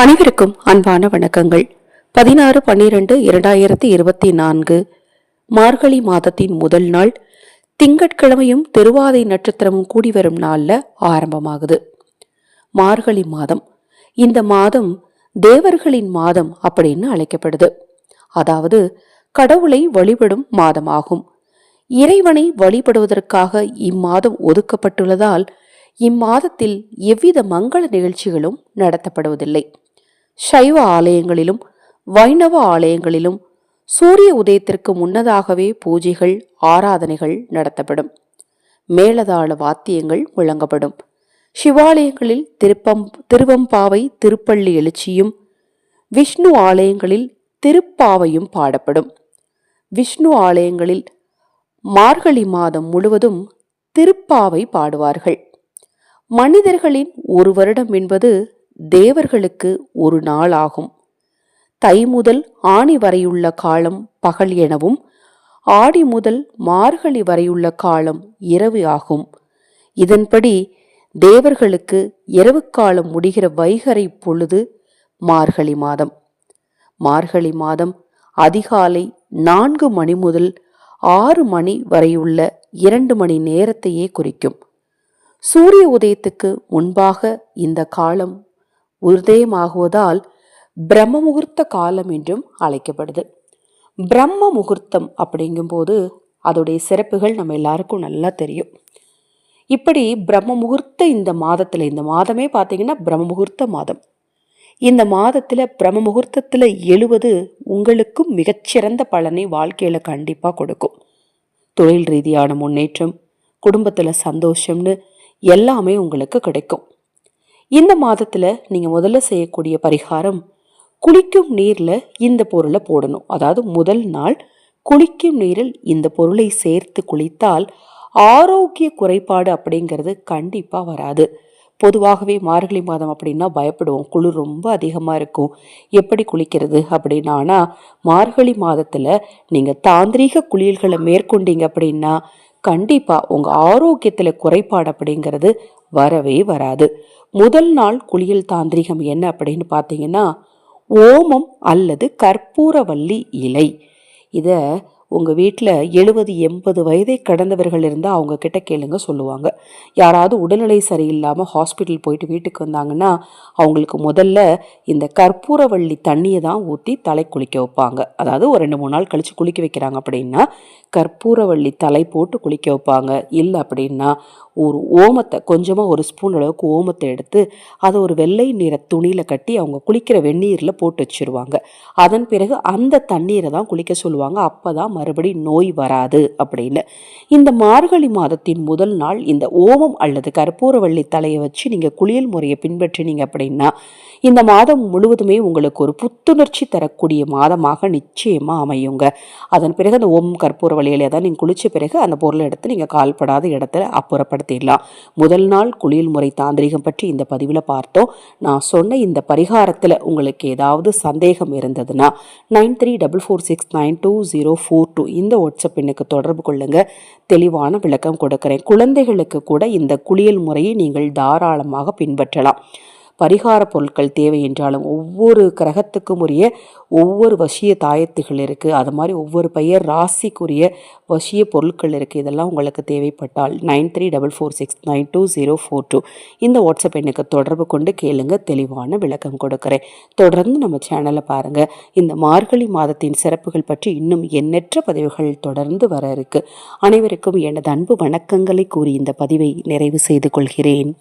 அனைவருக்கும் அன்பான வணக்கங்கள். 16/12/2024 மார்கழி மாதத்தின் முதல் நாள் திங்கட்கிழமையும் திருவாதை நட்சத்திரமும் கூடி வரும் நாள்ல ஆரம்பமாகுது. மார்கழி மாதம், இந்த மாதம் தேவர்களின் மாதம் அப்படின்னு அழைக்கப்படுது. அதாவது கடவுளை வழிபடும் மாதமாகும். இறைவனை வழிபடுவதற்காக இம்மாதம் ஒதுக்கப்பட்டுள்ளதால் இம்மாதத்தில் எவ்வித மங்கள நிகழ்ச்சிகளும் நடத்தப்படுவதில்லை. சைவ ஆலயங்களிலும் வைணவ ஆலயங்களிலும் சூரிய உதயத்திற்கு முன்னதாகவே பூஜைகள், ஆராதனைகள் நடத்தப்படும். மேளதாள வாத்தியங்கள் முழங்கப்படும். சிவாலயங்களில் திருவம்பாவை, திருப்பள்ளி எழுச்சியும், விஷ்ணு ஆலயங்களில் திருப்பாவையும் பாடப்படும். விஷ்ணு ஆலயங்களில் மார்கழி மாதம் முழுவதும் திருப்பாவை பாடுவார்கள். மனிதர்களின் ஒரு வருடம் என்பது தேவர்களுக்கு ஒரு நாள் ஆகும். தை முதல் ஆணி வரையுள்ள காலம் பகல் எனவும், ஆடி முதல் மார்கழி வரையுள்ள காலம் இரவு ஆகும். இதன்படி தேவர்களுக்கு இரவு காலம் முடிகிற வைகறை பொழுது மார்கழி மாதம். மார்கழி மாதம் அதிகாலை 4 மணி முதல் 6 மணி வரையுள்ள 2 மணி நேரத்தையே குறிக்கும். சூரிய உதயத்துக்கு முன்பாக இந்த காலம் உதயமாகுவதால் பிரம்ம முகூர்த்த காலம் என்றும் அழைக்கப்படுது. பிரம்ம முகூர்த்தம் அப்படிங்கும்போது அதோடைய சிறப்புகள் நம்ம எல்லாருக்கும் நல்லா தெரியும். இப்படி பிரம்ம முகூர்த்த இந்த மாதமே பார்த்தீங்கன்னா பிரம்ம முகூர்த்த மாதம். இந்த மாதத்துல பிரம்ம முகூர்த்தத்துல எழுவது உங்களுக்கும் மிகச்சிறந்த பலனை வாழ்க்கையில கண்டிப்பா கொடுக்கும். தொழில் ரீதியான முன்னேற்றம், குடும்பத்துல சந்தோஷம்னு எல்லாமே உங்களுக்கு கிடைக்கும். இந்த மாதத்துல நீங்க முதல்ல செய்யக்கூடிய பரிகாரம், குளிக்கும் நீர்ல இந்த பொருளை போடணும். அதாவது முதல் நாள் குளிக்கும் நீரில் இந்த பொருளை சேர்த்து குளித்தால் ஆரோக்கிய குறைபாடு அப்படிங்கிறது கண்டிப்பா வராது. பொதுவாகவே மார்கழி மாதம் அப்படின்னா பயப்படுவோம், குளிர் ரொம்ப அதிகமா இருக்கும், எப்படி குளிக்கிறது அப்படின்னா. ஆனா மார்கழி மாதத்துல நீங்க தாந்திரீக குளியல்களை மேற்கொண்டீங்க அப்படின்னா கண்டிப்பா உங்க ஆரோக்கியத்துல குறைபாடு அப்படிங்கிறது வரவே வராது. முதல் நாள் குளியல் தாந்திரிகம் என்ன அப்படின்னு பார்த்தீங்கன்னா, ஓமம் அல்லது கற்பூரவள்ளி இலை. இத உங்க வீட்டில் 70-80 வயதை கடந்தவர்கள் இருந்தால் அவங்க கிட்ட கேளுங்க, சொல்லுவாங்க. யாராவது உடல்நிலை சரியில்லாமல் ஹாஸ்பிட்டல் போயிட்டு வீட்டுக்கு வந்தாங்கன்னா அவங்களுக்கு முதல்ல இந்த கற்பூரவள்ளி தண்ணியை தான் ஊற்றி தலை குளிக்க வைப்பாங்க. அதாவது ஒரு 2-3 நாள் கழித்து குளிக்க வைக்கிறாங்க அப்படின்னா கற்பூரவள்ளி தலை போட்டு குளிக்க வைப்பாங்க. இல்லை அப்படின்னா ஒரு ஓமத்தை, கொஞ்சமாக ஒரு ஸ்பூன் அளவுக்கு ஓமத்தை எடுத்து அதை ஒரு வெள்ளை நிற துணியில் கட்டி அவங்க குளிக்கிற வெந்நீரில் போட்டு வச்சிருவாங்க. அதன் பிறகு அந்த தண்ணீரை தான் குளிக்க சொல்லுவாங்க. அப்போ தான் மறுபடி நோய் வராது அப்படின்னு. இந்த மார்கழி மாதத்தின் முதல் நாள் இந்த ஓமம் அல்லது கற்பூரவள்ளி தலையை வச்சு நீங்கள் குளியல் முறையை பின்பற்றினீங்க அப்படின்னா இந்த மாதம் முழுவதுமே உங்களுக்கு ஒரு புத்துணர்ச்சி தரக்கூடிய மாதமாக நிச்சயமாக அமையுங்க. அதன் பிறகு அந்த ஓமம் கற்பூரவள்ளியில தான் நீங்கள் குளிச்ச பிறகு அந்த பொருளை எடுத்து நீங்கள் கால்படாத இடத்துல அப்புறப்படுத்திடலாம். முதல் நாள் குளியல் முறை தாந்திரிகம் பற்றி இந்த பதிவில் பார்த்தோம். நான் சொன்ன இந்த பரிகாரத்தில் உங்களுக்கு ஏதாவது சந்தேகம் இருந்ததுன்னா 9344692042 இந்த வாட்ஸ்அப் எண்ணுக்கு தொடர்பு கொள்ளுங்க. தெளிவான விளக்கம் கொடுக்கிறேன். குழந்தைகளுக்கு கூட இந்த குளியல் முறையை நீங்கள் தாராளமாக பின்பற்றலாம். பரிகார பொருட்கள் தேவை என்றாலும் ஒவ்வொரு கிரகத்துக்கும் உரிய ஒவ்வொரு வசிய தாயத்துகள் இருக்குது. அது மாதிரி ஒவ்வொரு பெயர் ராசிக்குரிய வசிய பொருட்கள் இருக்குது. இதெல்லாம் உங்களுக்கு தேவைப்பட்டால் 9344692042 இந்த வாட்ஸ்அப் எண்ணுக்கு தொடர்பு கொண்டு கேளுங்க, தெளிவான விளக்கம் கொடுக்கிறேன். தொடர்ந்து நம்ம சேனலை பாருங்கள். இந்த மார்கழி மாதத்தின் சிறப்புகள் பற்றி இன்னும் எண்ணற்ற பதிவுகள் தொடர்ந்து வர இருக்கு. அனைவருக்கும் எனது அன்பு வணக்கங்களை கூறி இந்த பதிவை நிறைவு செய்து கொள்கிறேன்.